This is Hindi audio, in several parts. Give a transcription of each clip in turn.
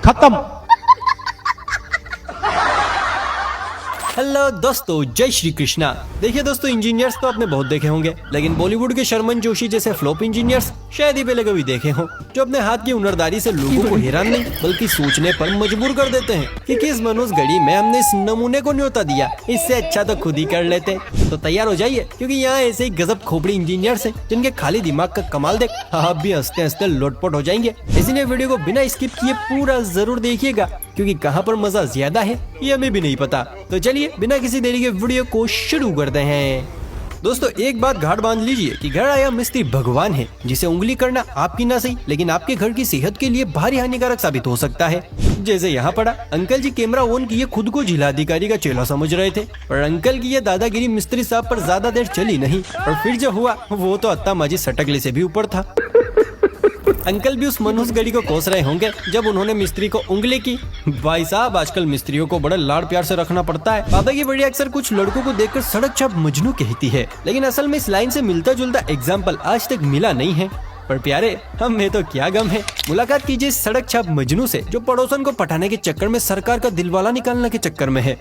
खत्म। हेलो दोस्तों, जय श्री कृष्णा। देखिए दोस्तों, इंजीनियर्स तो आपने बहुत देखे होंगे, लेकिन बॉलीवुड के शर्मन जोशी जैसे फ्लॉप इंजीनियर्स शायद ही पहले कभी देखे हों, जो अपने हाथ की हुनरदारी से लोगों को हैरान नहीं बल्कि सोचने पर मजबूर कर देते हैं कि किस मनुष्य घड़ी में हमने इस नमूने को न्योता दिया, इससे अच्छा तो खुद ही कर लेते। तो तैयार हो जाइए, क्योंकि यहाँ ऐसे ही गजब खोपड़ी इंजीनियर्स हैं जिनके खाली दिमाग का कमाल देख आप भी हंसते हंसते लोटपोट हो जाएंगे। इसलिए वीडियो को बिना स्किप किए पूरा जरूर देखिएगा, क्योंकि कहाँ पर मजा ज्यादा है ये हमें भी नहीं पता। तो चलिए बिना किसी देरी के वीडियो को शुरू करते हैं। दोस्तों, एक बात गाढ़ बांध लीजिए कि घर आया मिस्त्री भगवान है, जिसे उंगली करना आपकी ना सही लेकिन आपके घर की सेहत के लिए भारी हानिकारक साबित हो सकता है। जैसे यहाँ पड़ा, अंकल जी कैमरा ऑन किए खुद को जिला अधिकारी का चेला समझ रहे थे, पर अंकल की ये दादागिरी मिस्त्री साहब पर ज्यादा देर चली नहीं और फिर जो हुआ वो तो अत्ता माजी सटकले से भी ऊपर था। अंकल भी उस मनुष्य घड़ी को कोस रहे होंगे जब उन्होंने मिस्त्री को उंगली की। भाई साहब, आजकल मिस्त्रियों को बड़ा लाड़ प्यार से रखना पड़ता है। पापा की बड़ी अक्सर कुछ लड़कों को देखकर सड़क छाप मजनू कहती है, लेकिन असल में इस लाइन से मिलता जुलता एग्जाम्पल आज तक मिला नहीं है। पर प्यारे, हमें तो क्या गम है। मुलाकात कीजिए इस सड़क छाप मजनू से जो पड़ोसन को पटाने के चक्कर में सरकार का दिलवाला निकालने के चक्कर में है।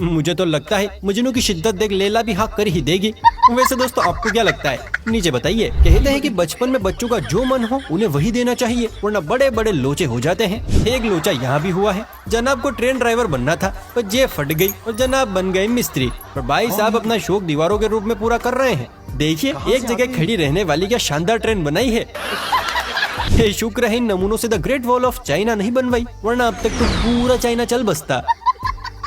मुझे तो लगता है मजनू की शिद्दत देख लैला भी हाँ कर ही देगी। वैसे दोस्तों, आपको क्या लगता है नीचे बताइए। कहते हैं कि बचपन में बच्चों का जो मन हो उन्हें वही देना चाहिए, वरना बड़े बड़े लोचे हो जाते हैं। एक लोचा यहाँ भी हुआ है। जनाब को ट्रेन ड्राइवर बनना था, पर जेब फट गई और जनाब बन गए मिस्त्री। पर भाई साहब अपना शौक दीवारों के रूप में पूरा कर रहे हैं। देखिए, एक जगह खड़ी रहने वाली क्या शानदार ट्रेन बनाई है। शुक्र है इन नमूनों से the great wall of China नहीं बनवाई, वरना अब तक तो पूरा चाइना चल बसता।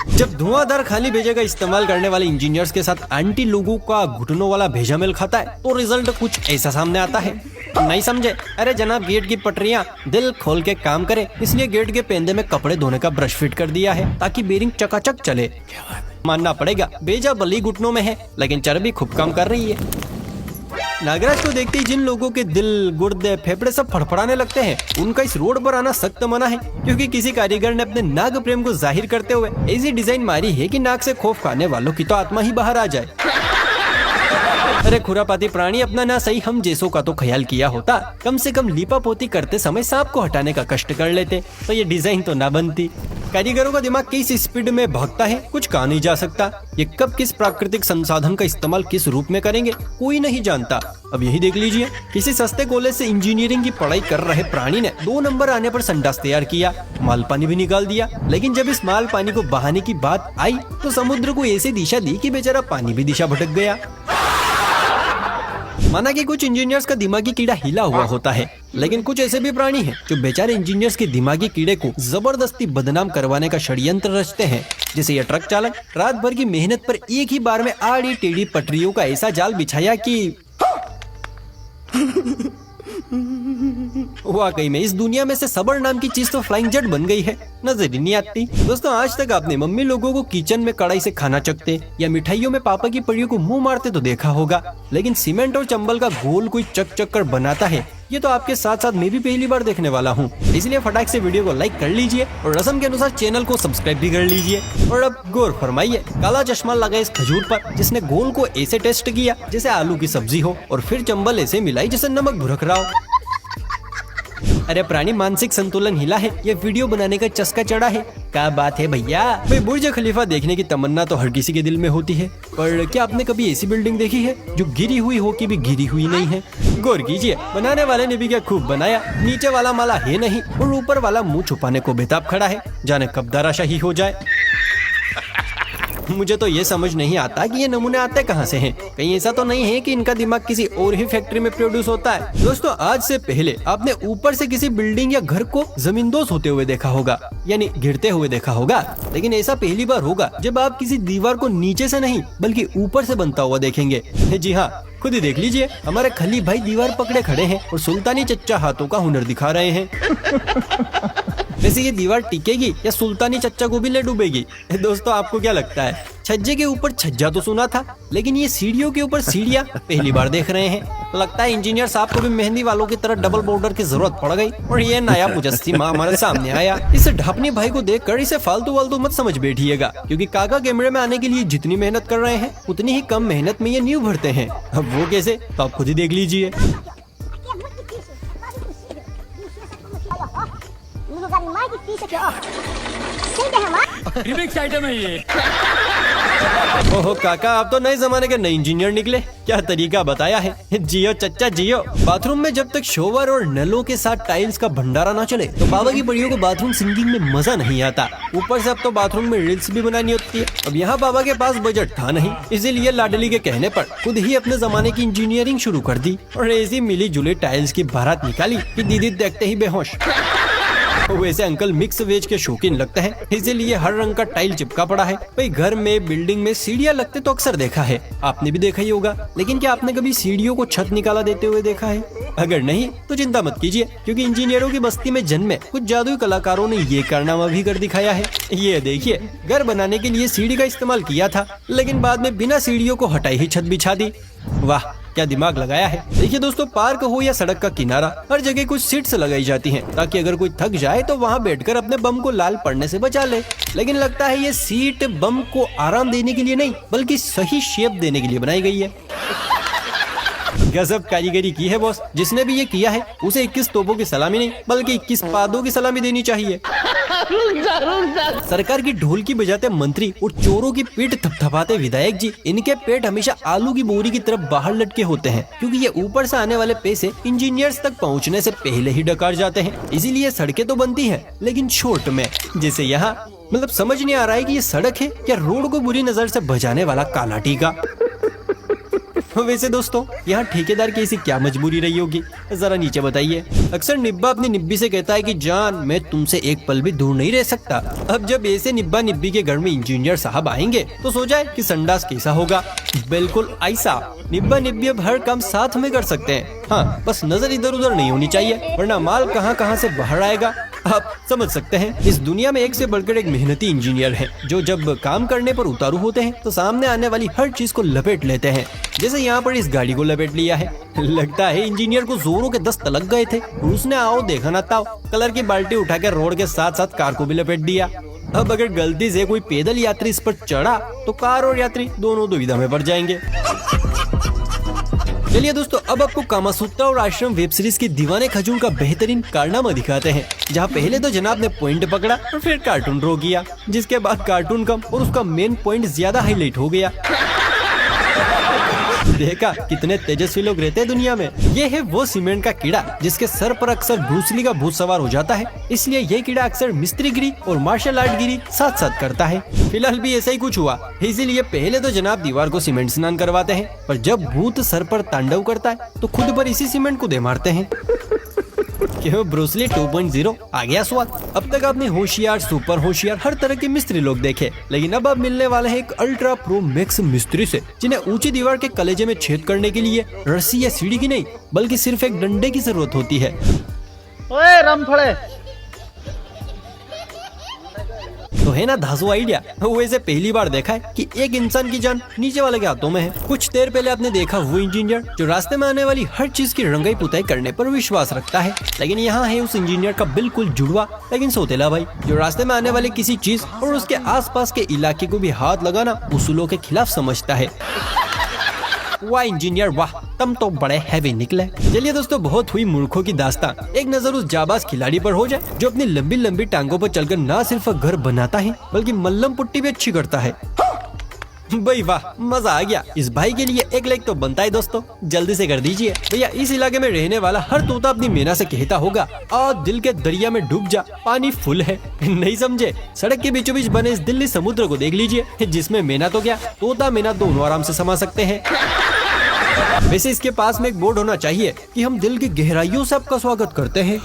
जब धुआंधार खाली भेजे का इस्तेमाल करने वाले इंजीनियर्स के साथ एंटी लोगों का घुटनों वाला भेजा मेल खाता है तो रिजल्ट कुछ ऐसा सामने आता है। नहीं समझे? अरे जनाब, गेट की पटरियां दिल खोल के काम करे, इसलिए गेट के पेंदे में कपड़े धोने का ब्रश फिट कर दिया है ताकि बेरिंग चकाचक चले। मानना पड़ेगा, भेजा भली घुटनों में है लेकिन चर्बी खूब काम कर रही है। नागराज को देखते ही जिन लोगों के दिल, गुर्दे, फेफड़े सब फड़फड़ाने लगते हैं, उनका इस रोड पर आना सख्त मना है, क्योंकि किसी कारीगर ने अपने नाग प्रेम को जाहिर करते हुए ऐसी डिजाइन मारी है कि नाग से खौफ खाने वालों की तो आत्मा ही बाहर आ जाए। अरे खुरापाती प्राणी, अपना ना सही हम जैसों का तो ख्याल किया होता, कम से कम लीपा पोती करते समय सांप को हटाने का कष्ट कर लेते तो ये डिजाइन तो ना बनती। कारीगरों का दिमाग किस स्पीड में भागता है कुछ कहा नहीं जा सकता। ये कब किस प्राकृतिक संसाधन का इस्तेमाल किस रूप में करेंगे कोई नहीं जानता। अब यही देख लीजिए, किसी सस्ते कॉलेज से इंजीनियरिंग की पढ़ाई कर रहे प्राणी ने 2 नंबर आने पर संडास तैयार किया, माल पानी भी निकाल दिया, लेकिन जब इस माल पानी को बहाने की बात आई तो समुद्र को ऐसी दिशा दी कि बेचारा पानी भी दिशा भटक गया। माना कि कुछ इंजीनियर्स का दिमागी कीड़ा हिला हुआ होता है, लेकिन कुछ ऐसे भी प्राणी हैं जो बेचारे इंजीनियर्स के दिमागी कीड़े को जबरदस्ती बदनाम करवाने का षड्यंत्र रचते हैं। जैसे ये ट्रक चालक रात भर की मेहनत पर एक ही बार में आड़ी टेढ़ी पटरियों का ऐसा जाल बिछाया कि वाकई में इस दुनिया में से सबर नाम की चीज तो फ्लाइंग जेट बन गई है, नजर ही नहीं आती। दोस्तों, आज तक आपने मम्मी लोगों को किचन में कढ़ाई से खाना चखते या मिठाइयों में पापा की पड़ियों को मुंह मारते तो देखा होगा, लेकिन सीमेंट और चंबल का घोल कोई चक कर बनाता है, ये तो आपके साथ साथ मैं भी पहली बार देखने वाला हूँ। इसलिए फटाक से वीडियो को लाइक कर लीजिए और रस्म के अनुसार चैनल को सब्सक्राइब भी कर लीजिए। और अब गौर फरमाइए, काला चश्मा लगा इस खजूर पर जिसने घोल को ऐसे टेस्ट किया जैसे आलू की सब्जी हो और फिर चंबल ऐसे मिलाई जैसे नमक भुरक रहा हो। अरे प्राणी, मानसिक संतुलन हिला है, ये वीडियो बनाने का चस्का चढ़ा है। क्या बात है भैया। भाई, बुर्ज खलीफा देखने की तमन्ना तो हर किसी के दिल में होती है, पर क्या आपने कभी ऐसी बिल्डिंग देखी है जो गिरी हुई हो कि भी गिरी हुई नहीं है? गौर कीजिए, बनाने वाले ने भी क्या खूब बनाया। नीचे वाला माला है नहीं और ऊपर वाला मुंह छुपाने को बेताब खड़ा है, जाने कब दाराशाही हो जाए। मुझे तो ये समझ नहीं आता कि ये नमूने आते कहाँ से हैं। कहीं ऐसा तो नहीं है कि इनका दिमाग किसी और ही फैक्ट्री में प्रोड्यूस होता है। दोस्तों, आज से पहले आपने ऊपर से किसी बिल्डिंग या घर को जमींदोज होते हुए देखा होगा, यानी गिरते हुए देखा होगा, लेकिन ऐसा पहली बार होगा जब आप किसी दीवार को नीचे से नहीं बल्कि ऊपर से बनता हुआ देखेंगे। जी हाँ, खुद ही देख लीजिए, हमारे खली भाई दीवार पकड़े खड़े हैं और सुल्तानी चच्चा हाथों का हुनर दिखा रहे हैं। वैसे ये दीवार टिकेगी या सुल्तानी चच्चा को भी ले डूबेगी? दोस्तों, आपको क्या लगता है? छज्जे के ऊपर छज्जा तो सुना था, लेकिन ये सीढ़ियों के ऊपर सीढ़ियाँ पहली बार देख रहे हैं। लगता है इंजीनियर साहब को भी मेहंदी वालों की तरह डबल बॉर्डर की जरूरत पड़ गई और ये नया मुजस्सिमा हमारे सामने आया। इस ढापनी भाई को देखकर इसे फालतू वालतू मत समझ बैठिएगा, क्योंकि काका कैमरे में आने के लिए जितनी मेहनत कर रहे हैं उतनी ही कम मेहनत में ये नींव भरते हैं। अब वो कैसे, तो आप खुद ही देख लीजिए। माँ की पी सके ठीक है माँ रिमिक्स आइटम है ये। ओहो काका, आप तो नए जमाने के नए इंजीनियर निकले। क्या तरीका बताया है, जियो चच्चा जियो। बाथरूम में जब तक शोवर और नलों के साथ टाइल्स का भंडारा ना चले तो बाबा की बढ़ियों को बाथरूम सिंगिंग में मजा नहीं आता। ऊपर से अब तो बाथरूम में रील्स भी बनानी होती है। अब यहाँ बाबा के पास बजट था नहीं, इसीलिए लाडली के कहने पर खुद ही अपने जमाने की इंजीनियरिंग शुरू कर दी और ऐसी मिली जुली टाइल्स की बारात निकाली कि दीदी देखते ही बेहोश। वैसे अंकल मिक्स वेज के शौकीन लगते हैं, इसीलिए हर रंग का टाइल चिपका पड़ा है। भाई घर में बिल्डिंग में सीढ़ियाँ लगते तो अक्सर देखा है, आपने भी देखा ही होगा। लेकिन क्या आपने कभी सीढ़ियों को छत निकाला देते हुए देखा है? अगर नहीं तो चिंता मत कीजिए, क्योंकि इंजीनियरों की बस्ती में जन्मे कुछ जादुई कलाकारों ने ये कारनामा भी कर दिखाया है। ये देखिए, घर बनाने के लिए सीढ़ी का इस्तेमाल किया था, लेकिन बाद में बिना सीढ़ियों को हटाई ही छत बिछा दी। वाह क्या दिमाग लगाया है। देखिए दोस्तों, पार्क हो या सड़क का किनारा, हर जगह कुछ सीट्स लगाई जाती हैं ताकि अगर कोई थक जाए तो वहाँ बैठकर अपने बम को लाल पड़ने से बचा ले। लेकिन लगता है ये सीट बम को आराम देने के लिए नहीं बल्कि सही शेप देने के लिए बनाई गई है। गजब कारीगरी की है बॉस। जिसने भी ये किया है उसे 21 तोपों की सलामी नहीं बल्कि 21 पादों की सलामी देनी चाहिए। सरकार की ढोलकी बजाते मंत्री और चोरों की पीठ थपथपाते विधायक जी, इनके पेट हमेशा आलू की बोरी की तरफ बाहर लटके होते हैं, क्योंकि ये ऊपर से आने वाले पैसे इंजीनियर्स तक पहुंचने से पहले ही डकार जाते हैं। इसीलिए सड़कें तो बनती हैं लेकिन शॉर्ट में, जैसे यहाँ। मतलब समझ नहीं आ रहा है कि ये सड़क है या रोड को बुरी नजर से बजाने वाला काला टीका। वैसे दोस्तों, यहाँ ठेकेदार की ऐसी क्या मजबूरी रही होगी, जरा नीचे बताइए। अक्सर निब्बा अपनी निब्बी से कहता है कि जान मैं तुमसे एक पल भी दूर नहीं रह सकता। अब जब ऐसे निब्बा निब्बी के घर में इंजीनियर साहब आएंगे तो सोचा है कि संडास कैसा होगा। बिल्कुल ऐसा। निब्बा निब्बी अब हर काम साथ में कर सकते हैं। हाँ, बस नजर इधर उधर नहीं होनी चाहिए, वरना माल कहाँ से बाहर आएगा आप समझ सकते हैं। इस दुनिया में एक से बढ़कर एक मेहनती इंजीनियर है, जो जब काम करने पर उतारू होते हैं तो सामने आने वाली हर चीज को लपेट लेते हैं। जैसे यहाँ पर इस गाड़ी को लपेट लिया है। लगता है इंजीनियर को जोरों के 10 लग गए थे, उसने आओ देखा ना ताओ कलर की बाल्टी उठाकर रोड के साथ साथ कार को भी लपेट दिया। अब अगर गलती से कोई पैदल यात्री इस पर चढ़ा तो कार और यात्री दोनों दुविधा में पड़ जाएंगे। चलिए दोस्तों, अब आपको कामासूत्रा और आश्रम वेब सीरीज की दीवाने खजूर का बेहतरीन कारनामा दिखाते हैं, जहां पहले तो जनाब ने पॉइंट पकड़ा और फिर कार्टून ड्रॉ किया, जिसके बाद कार्टून कम और उसका मेन पॉइंट ज्यादा हाईलाइट हो गया। देखा कितने तेजस्वी लोग रहते हैं दुनिया में। ये है वो सीमेंट का कीड़ा जिसके सर पर अक्सर ब्रूस ली का भूत सवार हो जाता है, इसलिए ये कीड़ा अक्सर मिस्त्रीगिरी और मार्शल आर्ट गिरी साथ साथ करता है। फिलहाल भी ऐसा ही कुछ हुआ, इसीलिए पहले तो जनाब दीवार को सीमेंट स्नान करवाते हैं, पर जब भूत सर पर तांडव करता है तो खुद पर इसी सीमेंट को दे मारते हैं। क्यों ब्रूसली 2.0 आ गया स्वाद। अब तक आपने होशियार, सुपर होशियार, हर तरह के मिस्त्री लोग देखे, लेकिन अब आप मिलने वाले हैं एक अल्ट्रा प्रो मैक्स मिस्त्री से, जिन्हें ऊंची दीवार के कलेजे में छेद करने के लिए रस्सी या सीढ़ी की नहीं बल्कि सिर्फ एक डंडे की जरूरत होती है। ओए रामफड़े, तो है ना धांसू आइडिया। वैसे पहली बार देखा है कि एक इंसान की जान नीचे वाले के हाथों में है। कुछ देर पहले आपने देखा वो इंजीनियर जो रास्ते में आने वाली हर चीज की रंगाई पुताई करने पर विश्वास रखता है, लेकिन यहाँ है उस इंजीनियर का बिल्कुल जुड़वा लेकिन सौतेला भाई, जो रास्ते में आने वाली किसी चीज और उसके आसपास के इलाके को भी हाथ लगाना उसूलों के खिलाफ समझता है। वाह इंजीनियर वाह, तुम तो बड़े हैवी निकले। चलिए दोस्तों, बहुत हुई मूर्खों की दास्तान। एक नजर उस जाबाज खिलाड़ी पर हो जाए जो अपनी लंबी लंबी टांगों पर चलकर न सिर्फ घर बनाता है बल्कि मल्लम पुट्टी भी अच्छी करता है। भाई वाह, मजा आ गया। इस भाई के लिए एक लाइक तो बनता है दोस्तों, जल्दी से कर दीजिए। भैया इस इलाके में रहने वाला हर तोता अपनी मीना से कहता होगा, आ दिल के दरिया में डूब जा, पानी फुल है। नहीं समझे? सड़क के बीचों बीच बने इस दिल्ली समुद्र को देख लीजिए, जिसमें मीना तो क्या तोता मीना दोनों आराम से समा सकते हैं। वैसे इसके पास में एक बोर्ड होना चाहिए कि हम दिल की गहराइयों से आपका स्वागत करते हैं।